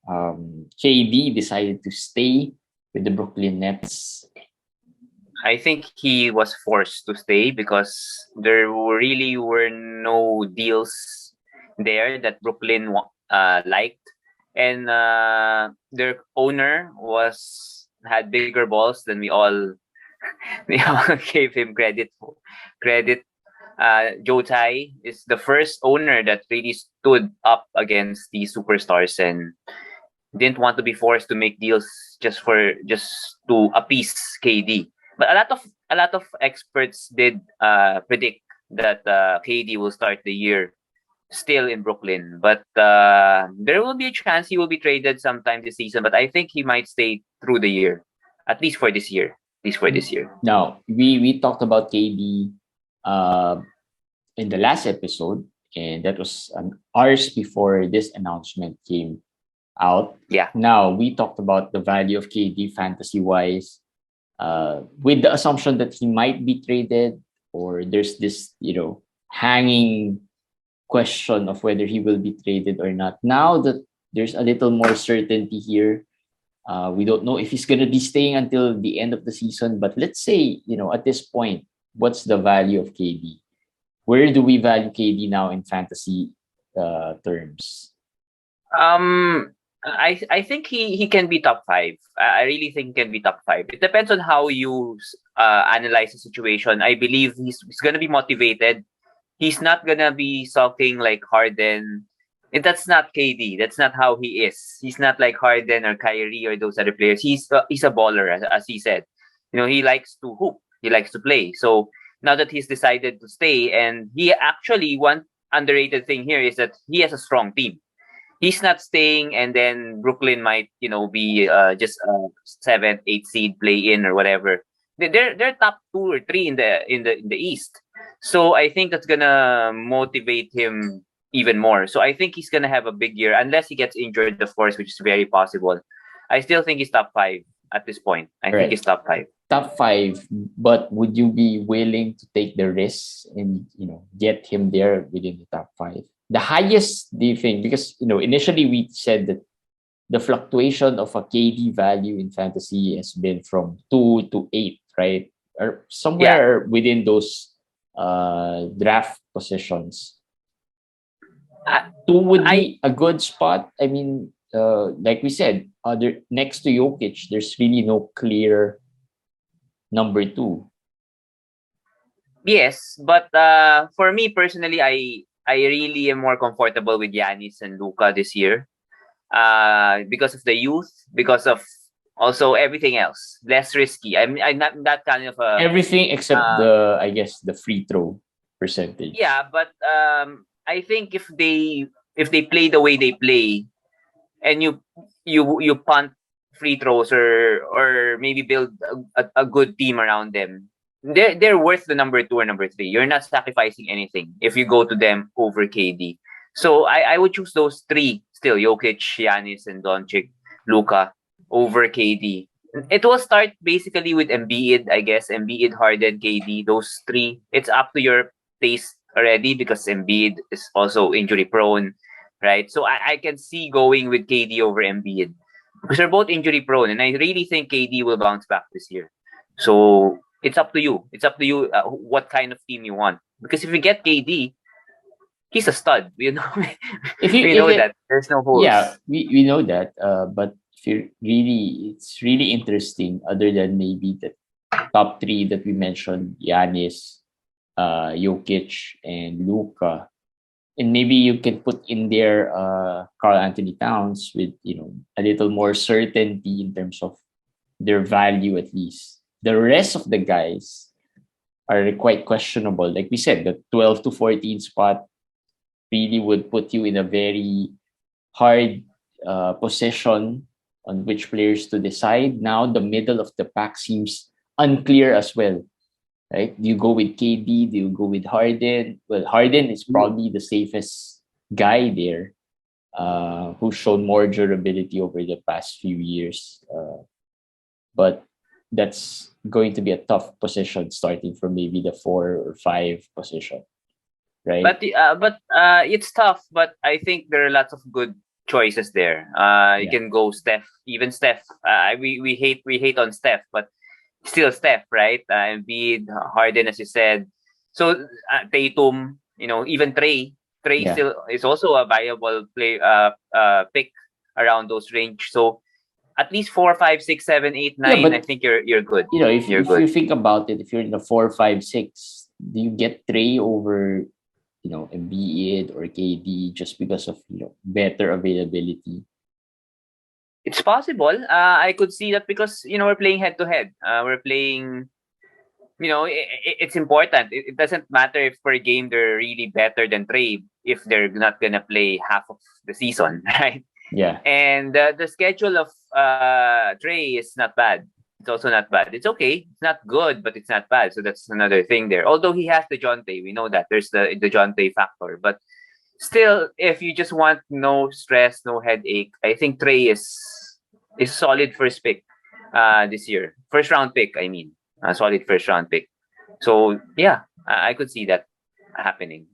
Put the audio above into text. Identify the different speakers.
Speaker 1: KD decided to stay with the Brooklyn Nets?
Speaker 2: I think he was forced to stay because there really were no deals there that Brooklyn liked, and their owner was had bigger balls than we all gave him credit for. Credit. Joe Tsai is the first owner that really stood up against the superstars and didn't want to be forced to make deals just to appease KD. But a lot of experts did predict that KD will start the year still in Brooklyn. But there will be a chance he will be traded sometime this season. But I think he might stay through the year, at least for this year. At least for this year.
Speaker 1: Now, we talked about KD in the last episode, and that was hours before this announcement came out.
Speaker 2: Yeah.
Speaker 1: Now, we talked about the value of KD fantasy-wise, with the assumption that he might be traded, or there's this, hanging question of whether he will be traded or not. Now that there's a little more certainty here, we don't know if he's going to be staying until the end of the season. But let's say, at this point, what's the value of KD? Where do we value KD now in fantasy terms?
Speaker 2: I think he can be top five. I really think he can be top five. It depends on how you analyze the situation. I believe he's gonna be motivated. He's not gonna be sulking like Harden. And that's not KD. That's not how he is. He's not like Harden or Kyrie or those other players. He's a baller, as he said. He likes to hoop. He likes to play. So now that he's decided to stay, and he actually, one underrated thing here is that he has a strong team. He's not staying, and then Brooklyn might, be just a 7th, 8th seed play in or whatever. They're top 2 or 3 in the East. So I think that's gonna motivate him even more. So I think he's gonna have a big year, unless he gets injured, of course, which is very possible. I still think he's top 5 at this point. I think he's top 5.
Speaker 1: Top 5, but would you be willing to take the risk and get him there within the top 5? The highest, do you think? Because initially we said that the fluctuation of a KD value in fantasy has been from 2 to 8, right? Or somewhere within those draft positions. 2 would be a good spot. I mean, like we said, next to Jokic, there's really no clear number 2.
Speaker 2: Yes, but for me personally, I really am more comfortable with Giannis and Luka this year, because of the youth, because of also everything else, less risky. I'm not that kind of a
Speaker 1: everything except I guess the free throw percentage.
Speaker 2: Yeah, but I think if they play the way they play, and you punt free throws, or maybe build a good team around them, they're worth the number 2 or number 3. You're not sacrificing anything if you go to them over KD. So I would choose those 3 still: Jokic, Giannis, and Doncic, Luka, over KD. It will start basically with Embiid, I guess. Embiid, Harden, KD, those 3. It's up to your taste already, because Embiid is also injury prone, right? So I can see going with KD over Embiid, because they're both injury prone, and I really think KD will bounce back this year. So it's up to you. It's up to you what kind of team you want. Because if you get KD, he's a stud. We know that there's no holes.
Speaker 1: Yeah, we know that. But it's really interesting. Other than maybe the top 3 that we mentioned, Giannis, Jokic, and Luka, and maybe you can put in there Karl Anthony Towns with a little more certainty in terms of their value, at least. The rest of the guys are quite questionable. Like we said, the 12 to 14 spot really would put you in a very hard position on which players to decide. Now the middle of the pack seems unclear as well. Right? Do you go with KD? Do you go with Harden? Well, Harden is probably the safest guy there, who's shown more durability over the past few years. But that's going to be a tough position, starting from maybe the 4 or 5 position, right?
Speaker 2: But it's tough. But I think there are lots of good choices there. You can go Steph, even Steph. We hate on Steph, but still Steph, right? Embiid, Harden, as you said. So Tatum, even Trey. Trey still is also a viable pick around those range. So at least 4, 5, 6, 7, 8, 9.
Speaker 1: But
Speaker 2: I think you're good.
Speaker 1: If
Speaker 2: You're
Speaker 1: if
Speaker 2: good.
Speaker 1: you think about it, if you're in the 4, 5, 6, do you get Trey over Embiid or KD just because of better availability?
Speaker 2: It's possible. I could see that because we're playing head to head. We're playing. It's important. It doesn't matter if per game they're really better than Trey if they're not gonna play half of the season, right?
Speaker 1: Yeah.
Speaker 2: And the schedule of Trey is not bad. It's also not bad. It's okay. It's not good, but it's not bad. So that's another thing there. Although he has the Jonte, we know that there's the Jonte factor. But still, if you just want no stress, no headache, I think Trey is solid first pick this year. First round pick, I mean. A solid first round pick. So yeah, I could see that happening.